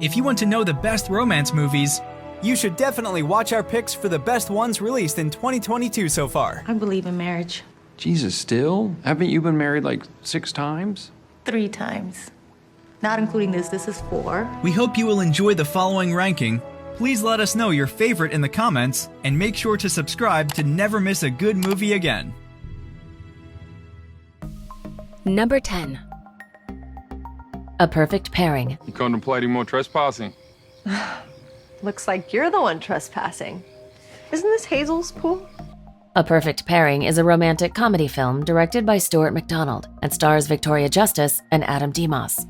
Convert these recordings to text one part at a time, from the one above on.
If you want to know the best romance movies, you should definitely watch our picks for the best ones released in 2022 so far. I believe in marriage. Jesus, still? Haven't you been married like 6 times? 3 times. Not including this is 4. we hope you will enjoy the following ranking. Please let us know your favorite in the comments, and make sure to subscribe to never miss a good movie again. Number 10. A Perfect Pairing. You contemplating more trespassing? Looks like you're the one trespassing. Isn't this Hazel's pool? A Perfect Pairing is a romantic comedy film directed by Stuart McDonald and stars Victoria Justice and Adam Demos.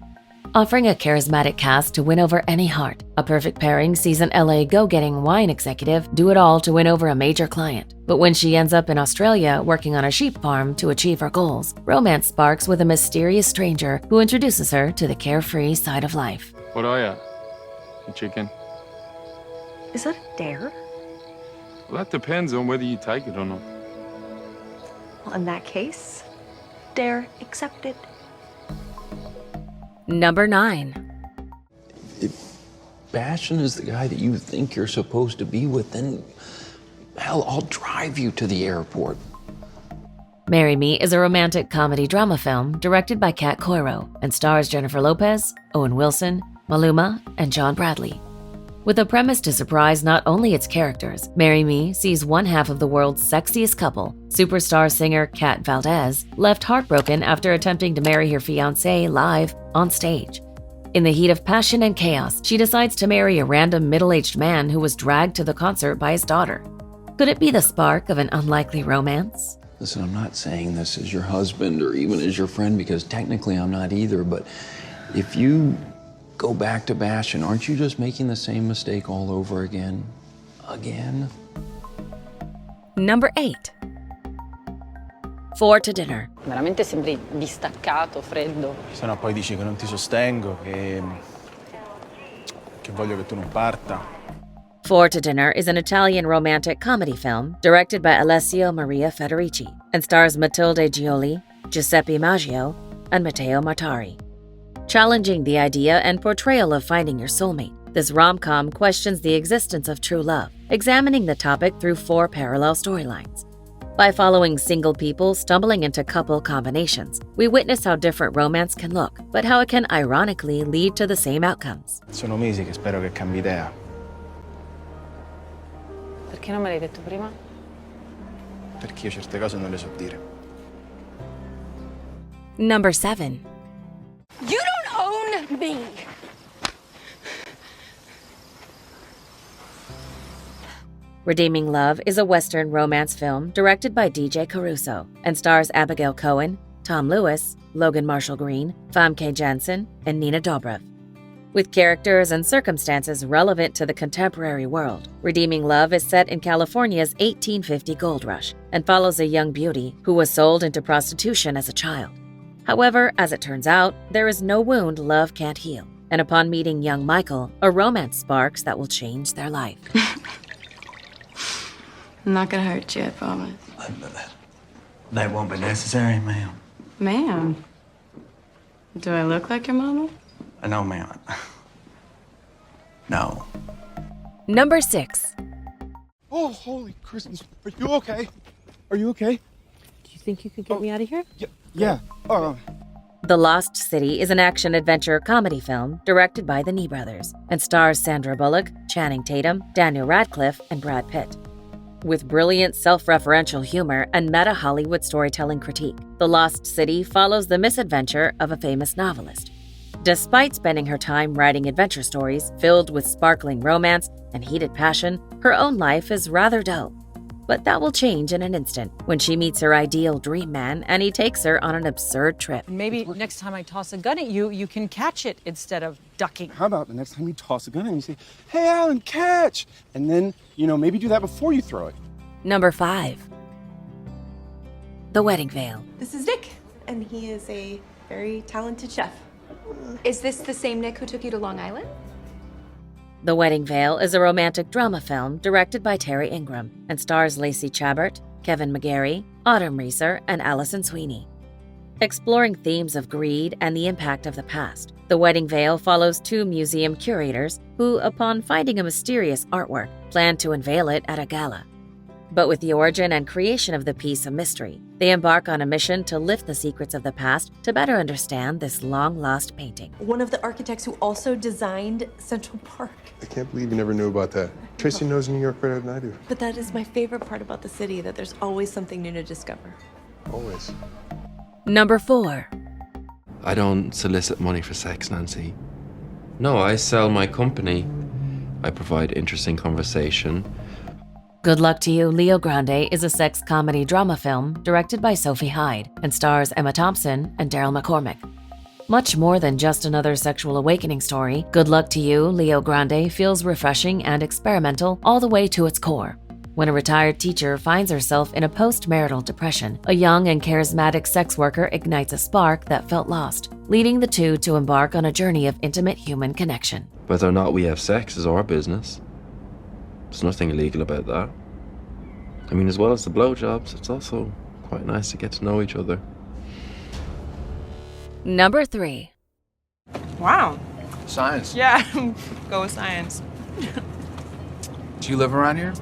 Offering a charismatic cast to win over any heart, A Perfect Pairing sees an LA go-getting wine executive do it all to win over a major client. But when she ends up in Australia working on a sheep farm to achieve her goals, romance sparks with a mysterious stranger who introduces her to the carefree side of life. What are you? A chicken? Is that a dare? Well, that depends on whether you take it or not. Well, in that case, dare accepted. Number 9. If Bastion is the guy that you think you're supposed to be with, then hell, I'll drive you to the airport. Marry Me is a romantic comedy drama film directed by Kat Coiro and stars Jennifer Lopez, Owen Wilson, Maluma, and John Bradley. With a premise to surprise not only its characters, Marry Me sees one half of the world's sexiest couple, superstar singer Kat Valdez, left heartbroken after attempting to marry her fiancé live on stage. In the heat of passion and chaos, she decides to marry a random middle-aged man who was dragged to the concert by his daughter. Could it be the spark of an unlikely romance? Listen, I'm not saying this as your husband or even as your friend, because technically I'm not either, but if you go back to Bastion, aren't you just making the same mistake all over again? Again? Number 8. 4 to Dinner. Veramente sembri distaccato, freddo. Se no poi dici che non ti sostengo, che voglio che tu non parta. 4 to Dinner is an Italian romantic comedy film directed by Alessio Maria Federici and stars Matilde Gioli, Giuseppe Maggio, and Matteo Martari. Challenging the idea and portrayal of finding your soulmate, this rom-com questions the existence of true love, examining the topic through 4 parallel storylines. By following single people stumbling into couple combinations, we witness how different romance can look, but how it can ironically lead to the same outcomes. Sono mesi che spero che cambi idea. Perché non me l'hai detto prima? Perché io certe cose non le so dire. Number 7. You don't own me! Redeeming Love is a Western romance film directed by DJ Caruso and stars Abigail Cohen, Tom Lewis, Logan Marshall Green, Famke Janssen, and Nina Dobrev. With characters and circumstances relevant to the contemporary world, Redeeming Love is set in California's 1850 gold rush and follows a young beauty who was sold into prostitution as a child. However, as it turns out, there is no wound love can't heal, and upon meeting young Michael, a romance sparks that will change their life. I'm not gonna hurt you, I promise. That won't be necessary, ma'am. Ma'am? Do I look like your mama? No, ma'am. No. Number 6. Oh, holy Christmas. Are you okay? Are you okay? Do you think you could get me out of here? Yeah. The Lost City is an action-adventure comedy film directed by the Nee brothers and stars Sandra Bullock, Channing Tatum, Daniel Radcliffe, and Brad Pitt. With brilliant self-referential humor and meta-Hollywood storytelling critique, The Lost City follows the misadventure of a famous novelist. Despite spending her time writing adventure stories filled with sparkling romance and heated passion, her own life is rather dull. But that will change in an instant when she meets her ideal dream man and he takes her on an absurd trip. Maybe next time I toss a gun at you, you can catch it instead of ducking. How about the next time you toss a gun and you say, "Hey, Alan, catch!" And then, maybe do that before you throw it. Number 5. The Wedding Veil. This is Nick, and he is a very talented chef. Is this the same Nick who took you to Long Island? The Wedding Veil is a romantic drama film directed by Terry Ingram and stars Lacey Chabert, Kevin McGarry, Autumn Reeser, and Allison Sweeney. exploring themes of greed and the impact of the past. The Wedding Veil follows two museum curators who, upon finding a mysterious artwork, plan to unveil it at a gala. But with the origin and creation of the piece a mystery, they embark on a mission to lift the secrets of the past to better understand this long-lost painting. One of the architects who also designed Central Park. I can't believe you never knew about that. Tracy knows New York better than I do. But that is my favorite part about the city, that there's always something new to discover. Always. Number 4. I don't solicit money for sex, Nancy. No, I sell my company. I provide interesting conversation. Good Luck to You, Leo Grande is a sex comedy drama film directed by Sophie Hyde and stars Emma Thompson and Daryl McCormick. Much more than just another sexual awakening story, Good Luck to You, Leo Grande feels refreshing and experimental all the way to its core. When a retired teacher finds herself in a post-marital depression, a young and charismatic sex worker ignites a spark that felt lost, leading the two to embark on a journey of intimate human connection. Whether or not we have sex is our business. There's nothing illegal about that. I mean, as well as the blowjobs, it's also quite nice to get to know each other. Number 3. Wow. Science. Yeah, go with science. Do you live around here?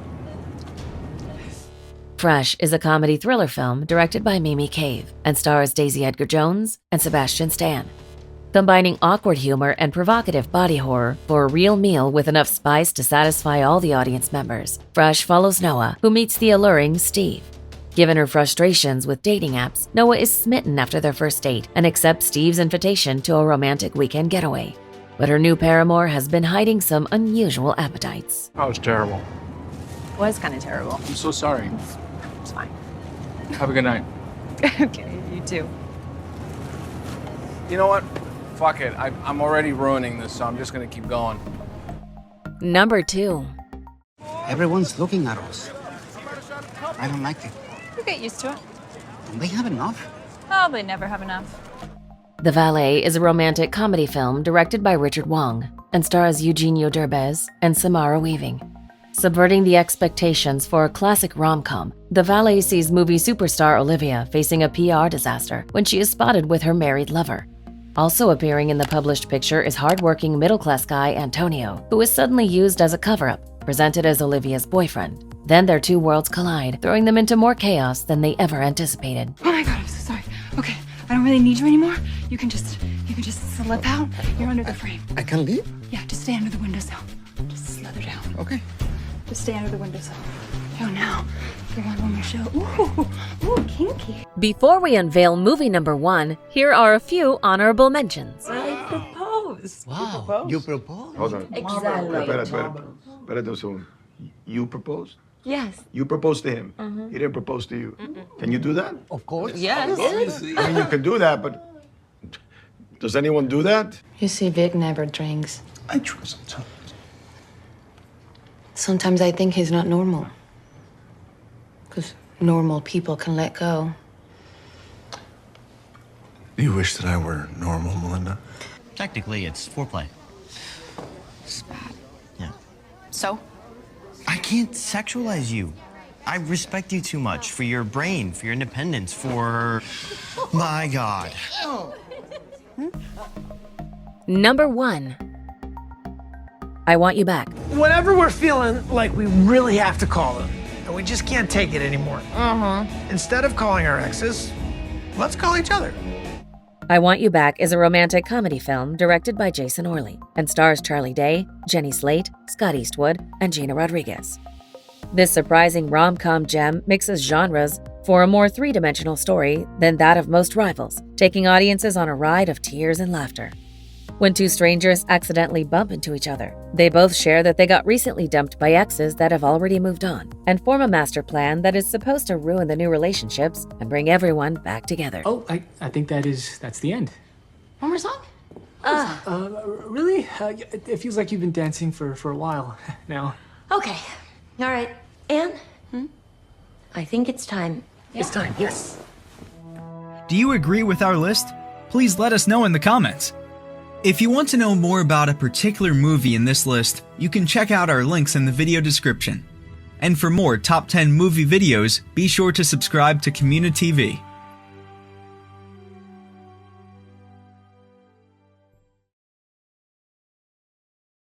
Fresh is a comedy thriller film directed by Mimi Cave and stars Daisy Edgar-Jones and Sebastian Stan. Combining awkward humor and provocative body horror for a real meal with enough spice to satisfy all the audience members, Fresh follows Noah, who meets the alluring Steve. Given her frustrations with dating apps, Noah is smitten after their first date and accepts Steve's invitation to a romantic weekend getaway. But her new paramour has been hiding some unusual appetites. That was terrible. Was kind of terrible. I'm so sorry. It's fine. Have a good night. Okay, you too. You know what? Fuck it. I'm already ruining this, so I'm just gonna keep going. Number 2. Everyone's looking at us. I don't like it. You get used to it. Don't they have enough? Oh, they never have enough. The Valet is a romantic comedy film directed by Richard Wong and stars Eugenio Derbez and Samara Weaving. Subverting the expectations for a classic rom-com, The Valet sees movie superstar Olivia facing a PR disaster when she is spotted with her married lover. Also appearing in the published picture is hardworking middle-class guy Antonio, who is suddenly used as a cover-up, presented as Olivia's boyfriend. Then their two worlds collide, throwing them into more chaos than they ever anticipated. Oh my god, I'm so sorry. Okay, I don't really need you anymore. You can just slip out. You're under the frame. I can leave? Yeah, just stay under the windowsill. Just slither down. Okay. Just stay under the windowsill. Oh, now you're on my show. Ooh, kinky. Before we unveil movie number 1, here are a few honorable mentions. I proposed. Wow. You proposed? Hold on. Exactly. Espérate un segundo. You proposed? Yes. You proposed to him. He didn't propose to you. Can you do that? Of course. Yes. I mean, you can do that, but does anyone do that? You see, Vic never drinks. I try sometimes. Sometimes I think he's not normal. Because normal people can let go. Do you wish that I were normal, Melinda? Technically, it's foreplay. It's bad. Yeah. So? I can't sexualize you. I respect you too much for your brain, for your independence, for... My God. Number 1. I Want You Back. Whenever we're feeling like we really have to call them, and we just can't take it anymore, instead of calling our exes, let's call each other. I Want You Back is a romantic comedy film directed by Jason Orley and stars Charlie Day, Jenny Slate, Scott Eastwood, and Gina Rodriguez. This surprising rom-com gem mixes genres for a more three-dimensional story than that of most rivals, taking audiences on a ride of tears and laughter. When two strangers accidentally bump into each other, they both share that they got recently dumped by exes that have already moved on and form a master plan that is supposed to ruin the new relationships and bring everyone back together. Oh, I think that's the end. One more song? Really? It feels like you've been dancing for a while now. Okay. All right. Anne? I think it's time. It's time, yes. Do you agree with our list? Please let us know in the comments. If you want to know more about a particular movie in this list, you can check out our links in the video description. And for more top 10 movie videos, be sure to subscribe to communiTV.